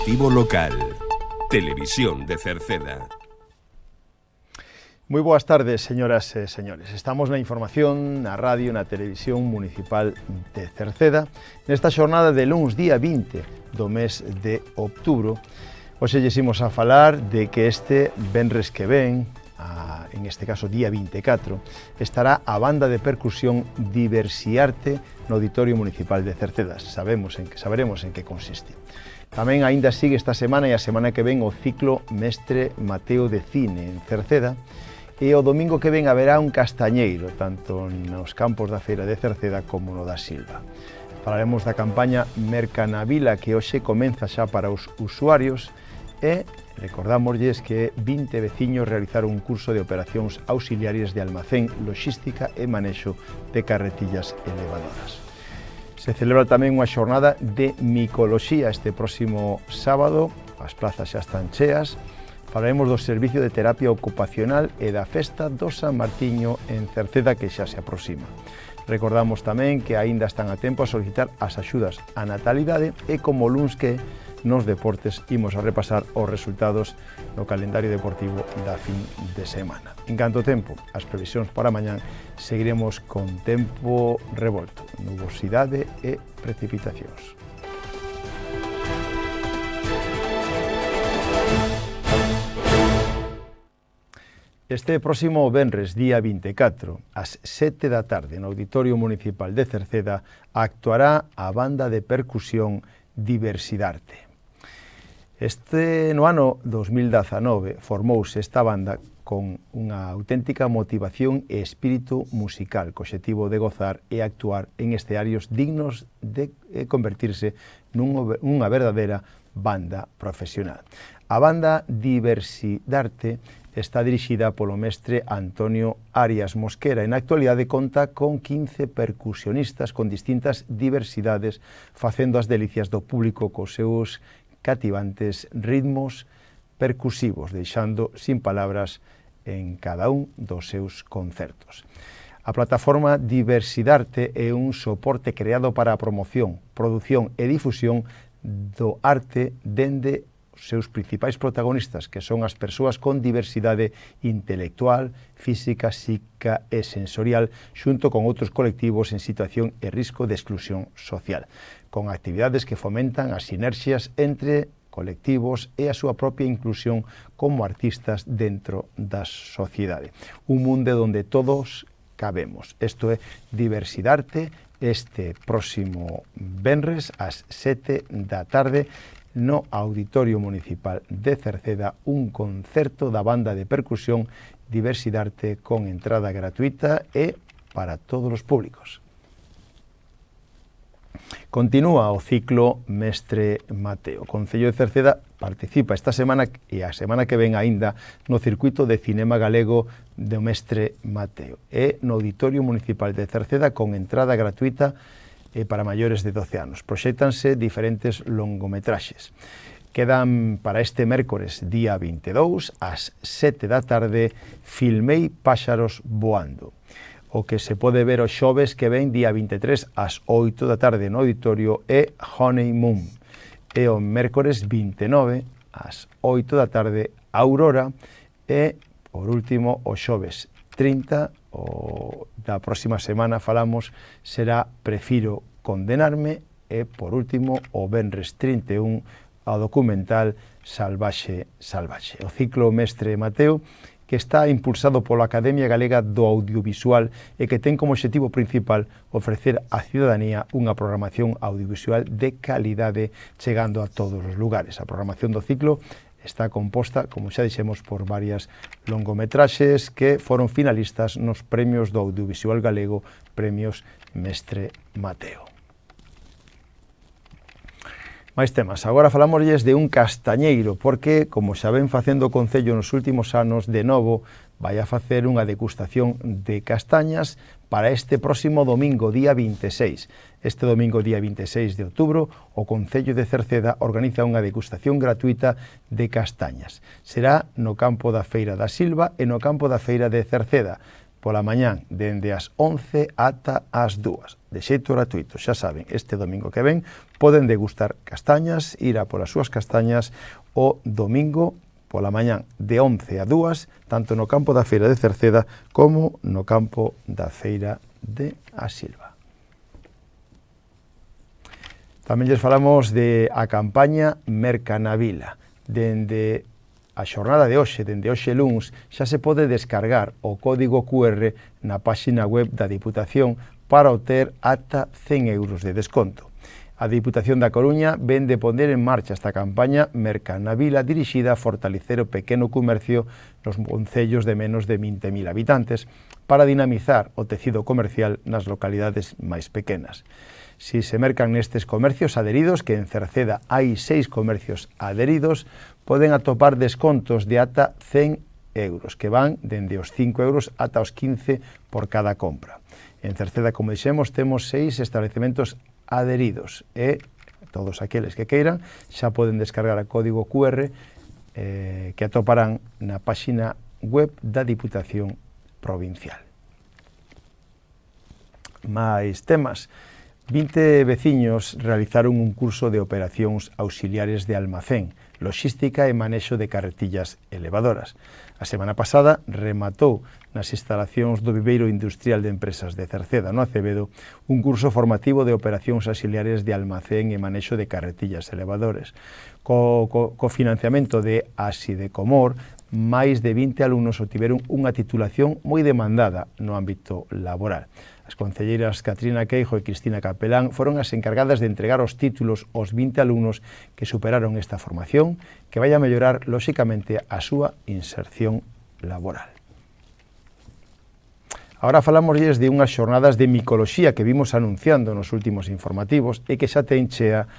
Informativo local. Televisión de Cerceda. Moi boas tardes, señoras e señores. Estamos na información, na radio, na televisión municipal de Cerceda, nesta xornada de luns, día 20 do mes de outubro. Hoxe lleximos a falar de que este venres que ven, en este caso día 24, estará a banda de percusión Diversiarte no Auditorio Municipal de Cerceda. Saberemos en que consiste. Tamén aínda sigue esta semana e a semana que ven o ciclo Mestre Mateo de Cine en Cerceda, e o domingo que ven haberá un castañeiro, tanto nos campos da Feira de Cerceda como no da Silva. Falaremos da campaña Merca na Vila, que hoxe comeza xa para os usuarios, e recordámoslles que 20 veciños realizaron un curso de operacións auxiliares de almacén, logística e manexo de carretillas elevadoras. Se celebra tamén unha xornada de micoloxía este próximo sábado, as plazas xa están cheas. Falaremos do servicio de terapia ocupacional e da festa do San Martiño en Cerceda, que xa se aproxima. Recordamos tamén que aínda están a tempo a solicitar as axudas á natalidade e como luns que nos deportes imos a repasar os resultados no calendario deportivo da fin de semana. En canto tempo, as previsións para mañán, seguiremos con tempo revolto, nubosidade e precipitacións. Este próximo venres, día 24, ás 7 da tarde, no Auditorio Municipal de Cerceda, actuará a banda de percusión Diversiarte. No ano 2019 formouse esta banda con unha auténtica motivación e espírito musical, co obxectivo de gozar e actuar en escenarios dignos de convertirse nunha verdadeira banda profesional. A banda Diversiarte está dirixida polo mestre Antonio Arias Mosquera e na actualidade conta con 15 percusionistas con distintas diversidades facendo as delicias do público cos seus cativantes ritmos percusivos, deixando sin palabras en cada un dos seus concertos. A plataforma Diversiarte é un soporte creado para a promoción, produción e difusión do arte dende os seus principais protagonistas, que son as persoas con diversidade intelectual, física, psíquica e sensorial, xunto con outros colectivos en situación e risco de exclusión social, con actividades que fomentan as sinerxias entre colectivos e a súa propia inclusión como artistas dentro da sociedade. Un mundo onde todos cabemos. Isto é Diversiarte este próximo venres ás 7 da tarde no Auditorio Municipal de Cerceda, un concerto da banda de percusión Diversiarte con entrada gratuita e para todos os públicos. Continúa o ciclo Mestre Mateo. O Concello de Cerceda participa esta semana e a semana que ven aínda no circuito de cinema galego do Mestre Mateo e no Auditorio Municipal de Cerceda con entrada gratuita para maiores de 12 anos. Proxéctanse diferentes longometraxes. Quedan para este mércores, día 22, ás 7 da tarde, Filmei Páxaros Voando. O que se pode ver os xoves que ven, día 23, ás 8 da tarde no auditorio, é Honeymoon. E o mércores 29, ás 8 da tarde, Aurora. E, por último, o xoves 30, o da próxima semana falamos, será Prefiro condenarme e, por último, o venres 31, ao documental Salvaxe, Salvaxe. O ciclo Mestre Mateo, que está impulsado pola Academia Galega do Audiovisual e que ten como obxectivo principal ofrecer á cidadanía unha programación audiovisual de calidade chegando a todos os lugares. A programación do ciclo está composta, como xa dixemos, por varias longometraxes que foron finalistas nos premios do audiovisual galego, premios Mestre Mateo. Máis temas. Agora falámoslles de un castañeiro, porque, como xa ven facendo o Concello nos últimos anos, de novo vai a facer unha degustación de castañas para este próximo domingo, día 26. Este domingo, día 26 de outubro, o Concello de Cerceda organiza unha degustación gratuita de castañas. Será no campo da Feira da Silva e no campo da Feira de Cerceda. pola mañán, dende as 11 ata as 2, de xeito gratuito. Xa saben, este domingo que ven poden degustar castañas, ir a polas súas castañas o domingo pola mañán de 11 a 2, tanto no campo da Feira de Cerceda como no campo da Feira de A Silva. Tamén lles falamos de a campaña Merca na Vila. Dende a xornada de hoxe, dende hoxe luns, xa se pode descargar o código QR na páxina web da Diputación para obter ata 100 euros de desconto. A Diputación da Coruña ven de poner en marcha esta campaña Merca na Vila dirixida a fortalecer o pequeno comercio nos concellos de menos de 20.000 habitantes para dinamizar o tecido comercial nas localidades máis pequenas. Si se mercan nestes comercios adheridos, que en Cerceda hai 6 comercios adheridos, poden atopar descontos de ata 100 euros, que van dende os 5 euros ata os 15 por cada compra. En Cerceda, como dixemos, temos 6 establecementos adheridos e todos aqueles que queiran xa poden descargar a código QR que atoparán na páxina web da Diputación Provincial. Mais temas. 20 veciños realizaron un curso de operacións auxiliares de almacén, logística e manexo de carretillas elevadoras. A semana pasada rematou nas instalacións do Viveiro Industrial de Empresas de Cerceda, no Acevedo, un curso formativo de operacións auxiliares de almacén e manexo de carretillas elevadores. Co financiamento de ASI de Comor, máis de 20 alumnos obtiveron unha titulación moi demandada no ámbito laboral. As concelleiras Catrina Queijo e Cristina Capelán foron as encargadas de entregar os títulos aos 20 alumnos que superaron esta formación, que vai a mellorar, lóxicamente, a súa inserción laboral. Agora falamosles de unhas xornadas de micoloxía que vimos anunciando nos últimos informativos e que xa ten chea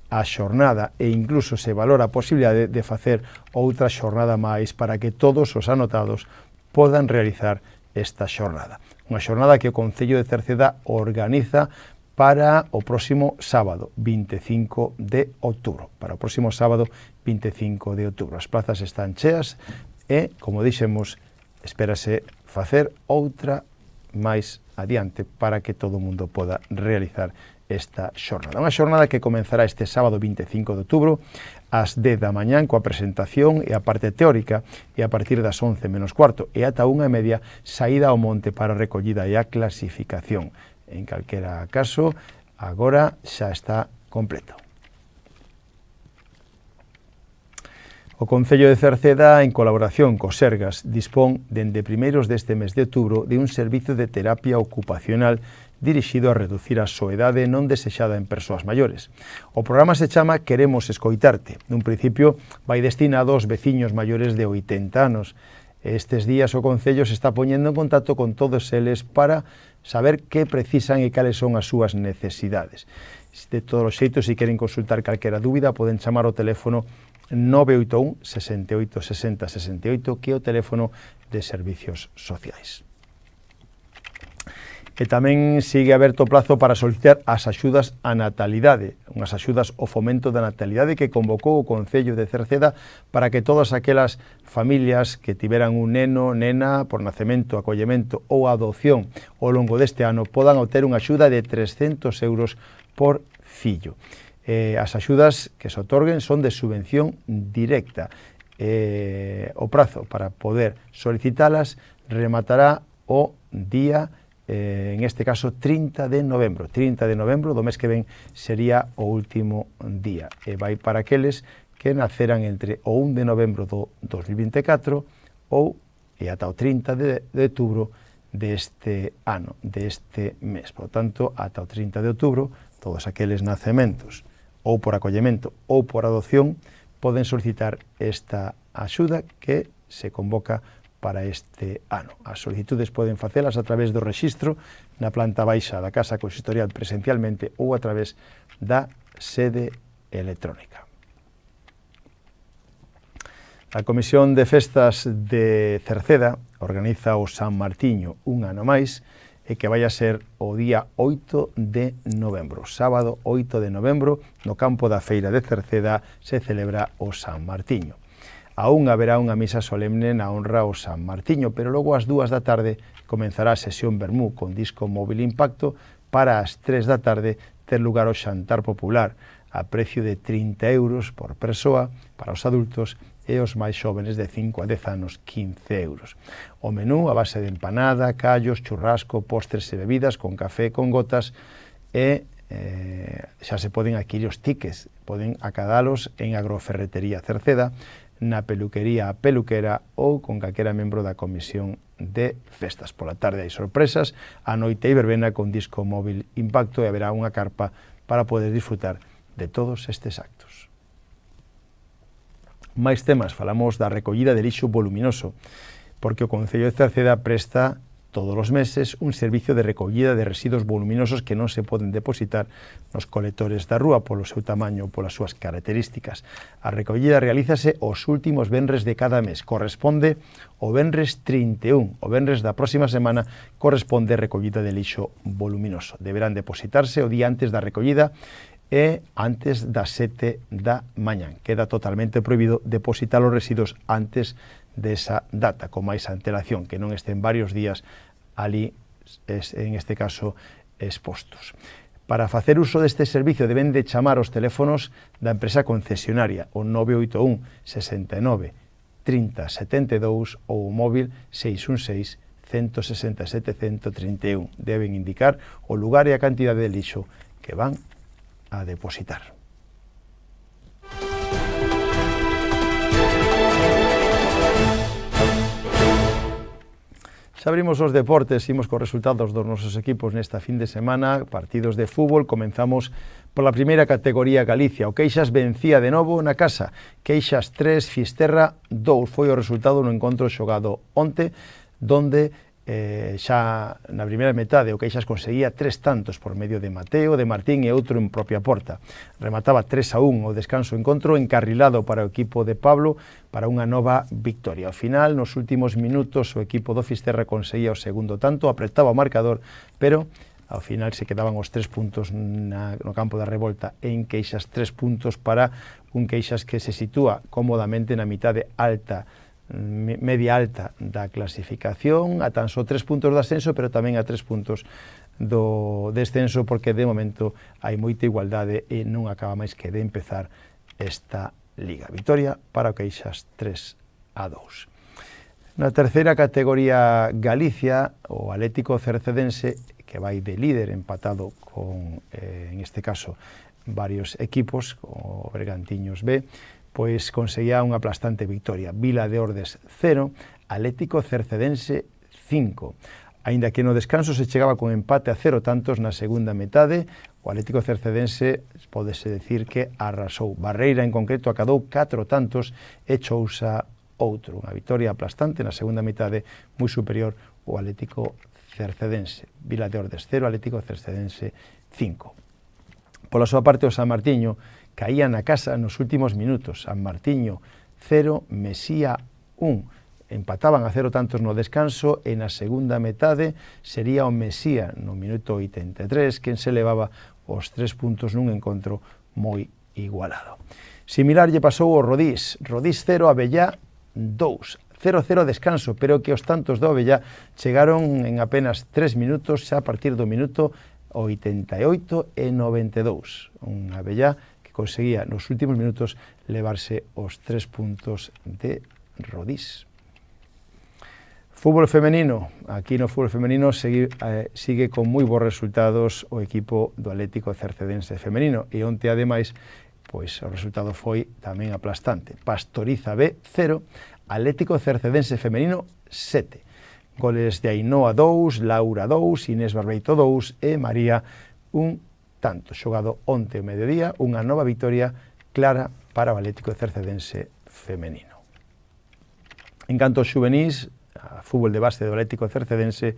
a xornada e incluso se valora a posibilidade de facer outra xornada máis para que todos os anotados podan realizar esta xornada. Unha xornada que o Concello de Cerceda organiza para o próximo sábado, 25 de outubro. Para o próximo sábado, 25 de outubro. As plazas están cheas e, como dixemos, espérase facer outra máis adiante para que todo o mundo poda realizar esta xornada. Unha xornada que comenzará este sábado 25 de outubro ás 10 da mañán coa presentación e a parte teórica e a partir das 11 menos cuarto e ata 1:30 saída ao monte para a recollida e a clasificación. En calquera caso, agora xa está completo. O Concello de Cerceda, en colaboración co Sergas, dispón dende primeiros deste mes de outubro de un servizo de terapia ocupacional dirixido a reducir a soedade non desexada en persoas maiores. O programa se chama Queremos Escoitarte. Nun principio vai destinado aos veciños maiores de 80 anos. Estes días o Concello se está poñendo en contacto con todos eles para saber que precisan e cales son as súas necesidades. De todos os xeitos, se queren consultar calquera dúbida, poden chamar ao teléfono 981 68 60 68, que é o teléfono de servicios sociais. E tamén sigue aberto o plazo para solicitar as axudas á natalidade, unhas axudas ao fomento da natalidade que convocou o Concello de Cerceda para que todas aquelas familias que tiveran un neno, nena, por nacemento, acollemento ou adopción ao longo deste ano podan obter unha axuda de 300 euros por fillo. As axudas que se otorguen son de subvención directa. O prazo para poder solicitalas rematará o día en este caso 30 de novembro. 30 de novembro do mes que ven sería o último día. E vai para aqueles que naceran entre o 1 de novembro do 2024 ou e ata o 30 de outubro deste ano, deste mes. Por tanto, ata o 30 de outubro, todos aqueles nacementos ou por acollemento ou por adopción poden solicitar esta axuda que se convoca para este ano. As solicitudes poden facelas a través do rexistro na planta baixa da Casa Consistorial presencialmente ou a través da sede electrónica. A Comisión de Festas de Cerceda organiza o San Martiño un ano máis e que vai a ser o día 8 de novembro. Sábado 8 de novembro, no campo da Feira de Cerceda, se celebra o San Martiño. A 1 haberá unha misa solemne na honra ao San Martiño, pero logo ás 2 da tarde comenzará a sesión vermú con disco móvil Impacto para as 3 da tarde ter lugar o xantar popular a precio de 30 euros por persoa para os adultos e os máis xóvenes de 5 a 10 anos 15 euros. O menú a base de empanada, callos, churrasco, postres e bebidas con café con gotas e xa se poden adquirir os tickets, poden acadalos en Agroferretería Cerceda, na peluquería a Peluquera ou con calquera membro da comisión de festas. Pola tarde hai sorpresas, a noite hai verbena con disco móvil Impacto e haberá unha carpa para poder disfrutar de todos estes actos. Máis temas, falamos da recollida de lixo voluminoso, porque o Concello de Cerceda presta todos os meses un servicio de recollida de residuos voluminosos que non se poden depositar nos colectores da rúa polo seu tamaño ou polas súas características. A recollida realízase os últimos venres de cada mes, corresponde o venres 31, o venres da próxima semana corresponde recollida de lixo voluminoso. Deberán depositarse o día antes da recollida e antes das 7 da mañán. Queda totalmente prohibido depositar os residuos antes desa data, con máis antelación, que non estén varios días ali, en este caso, expostos. Para facer uso deste servicio deben de chamar os teléfonos da empresa concesionaria, o 981 69 30 72 ou o móvil 616 167 131. Deben indicar o lugar e a cantidade de lixo que van a depositar. Xa abrimos os deportes, imos cos resultados dos nosos equipos nesta fin de semana, partidos de fútbol. Comenzamos pola primeira categoría Galicia. O Queixas vencía de novo na casa. Queixas 3, Fisterra 2 foi o resultado no encontro xogado onte, donde xa na primeira metade o Queixas conseguía 3 tantos por medio de Mateo, de Martín e outro en propia porta. Remataba 3-1 o descanso, encontro encarrilado para o equipo de Pablo para unha nova victoria. Ao final, nos últimos minutos, o equipo do Fisterra conseguía o segundo tanto, apretaba o marcador, pero ao final se quedaban os 3 puntos no campo da revolta en Queixas, 3 puntos para un Queixas que se sitúa cómodamente na mitade alta, media alta da clasificación, a tan só 3 puntos do ascenso, pero tamén a 3 puntos do descenso, porque de momento hai moita igualdade e non acaba máis que de empezar esta liga. Victoria para o Queixas 3-2. Na terceira categoría Galicia, o Atlético Cercedense, que vai de líder empatado con, en este caso, varios equipos, o Bergantiños B, pois conseguía unha aplastante victoria. Vila de Ordes 0, Atlético Cercedense 5. Aínda que no descanso se chegaba con empate a 0 tantos na segunda metade, o Atlético Cercedense pódese decir que arrasou. Barreira en concreto acadou 4 tantos e Chousa outro. Unha victoria aplastante na segunda metade, moi superior ao Atlético Cercedense. Vila de Ordes 0, Atlético Cercedense 5. Pola súa parte o San Martiño caía na casa nos últimos minutos. San Martiño 0, Mesía 1. Empataban a 0 tantos no descanso e na segunda metade sería o Mesía no minuto 83 quen se levaba os 3 puntos nun encontro moi igualado. Similar lle pasou o Rodís. Rodís 0, Abellá 2. 0-0 descanso, pero que os tantos do Abellá chegaron en apenas 3 minutos xa a partir do minuto 88 e 92. Un Abellá conseguía nos últimos minutos levarse os 3 puntos de Rodís. Fútbol femenino. Aquí no fútbol femenino sigue con moi bons resultados o equipo do Atlético Cercedense femenino e onte ademais pois o resultado foi tamén aplastante. Pastoriza B 0, Atlético Cercedense femenino 7. Goles de Ainhoa 2, Laura 2, Inés Barbeito 2 e María 1 tanto. Xogado onte ao mediodía, unha nova victoria clara para o Atlético Cercedense femenino. En canto aos xuvenís, a fútbol de base do Atlético Cercedense,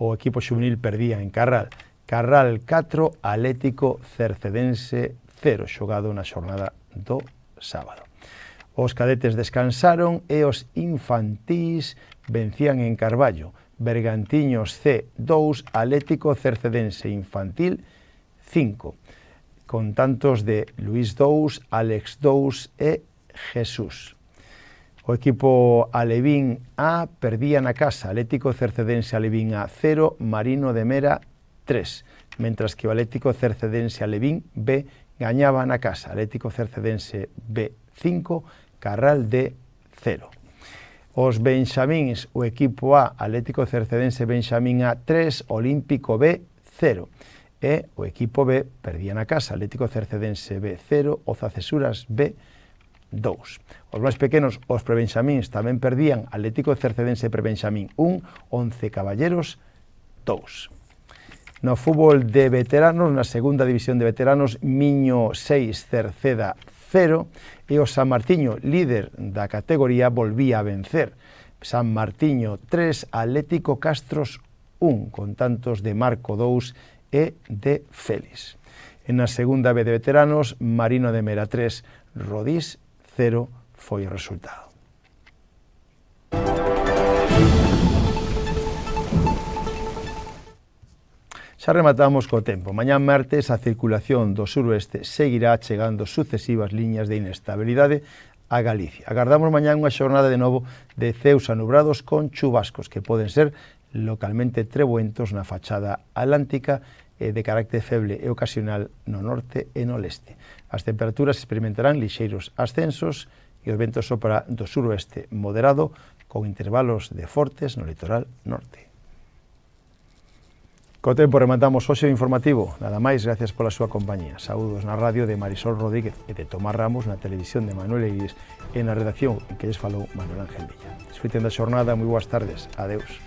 o equipo xuvenil perdía en Carral. Carral 4, Atlético Cercedense 0, xogado na xornada do sábado. Os cadetes descansaron e os infantís vencían en Carballo. Bergantiños C 2, Atlético Cercedense infantil 5, con tantos de Luís 2, Alex 2 e Jesús. O equipo Alevín A perdía na casa, Atlético Cercedense Alevín A 0, Marino de Mera 3, mentras que o Atlético Cercedense Alevín B gañaba na casa, Atlético Cercedense B 5, Carral D 0. Os Benxamíns, o equipo A, Atlético Cercedense Benxamín A 3, Olímpico B 0. E o equipo B perdía na casa, Atlético Cercedense B 0, Oza Cesuras B 2. Os máis pequenos, os prebenxamíns, tamén perdían, Atlético Cercedense Prebenxamín 1, 11 Caballeros 2. No fútbol de veteranos, na segunda división de veteranos, Miño 6, Cerceda 0, e o San Martiño, líder da categoría, volvía a vencer. San Martiño 3, Atlético Castros 1, con tantos de Marco 2 e de Félix. En a segunda B de veteranos, Marino de Mera 3, Rodís 0 foi o resultado. Xa rematamos co tempo. Mañá martes a circulación do suroeste seguirá chegando sucesivas liñas de inestabilidade a Galicia. Agardamos mañá unha xornada de novo de ceus anubrados con chubascos que poden ser localmente trebuentos na fachada atlántica e de carácter feble e ocasional no norte e no leste. As temperaturas experimentarán lixeiros ascensos e os ventos sopra do suroeste moderado con intervalos de fortes no litoral norte. Co tempo rematamos hoxe o informativo. Nada máis, gracias pola súa compañía. Saúdos na radio de Marisol Rodríguez e de Tomás Ramos, na televisión de Manuel Iris e na redacción en que lles falou Manuel Ángel Villa. Desfruten da xornada, moi boas tardes. Adeus.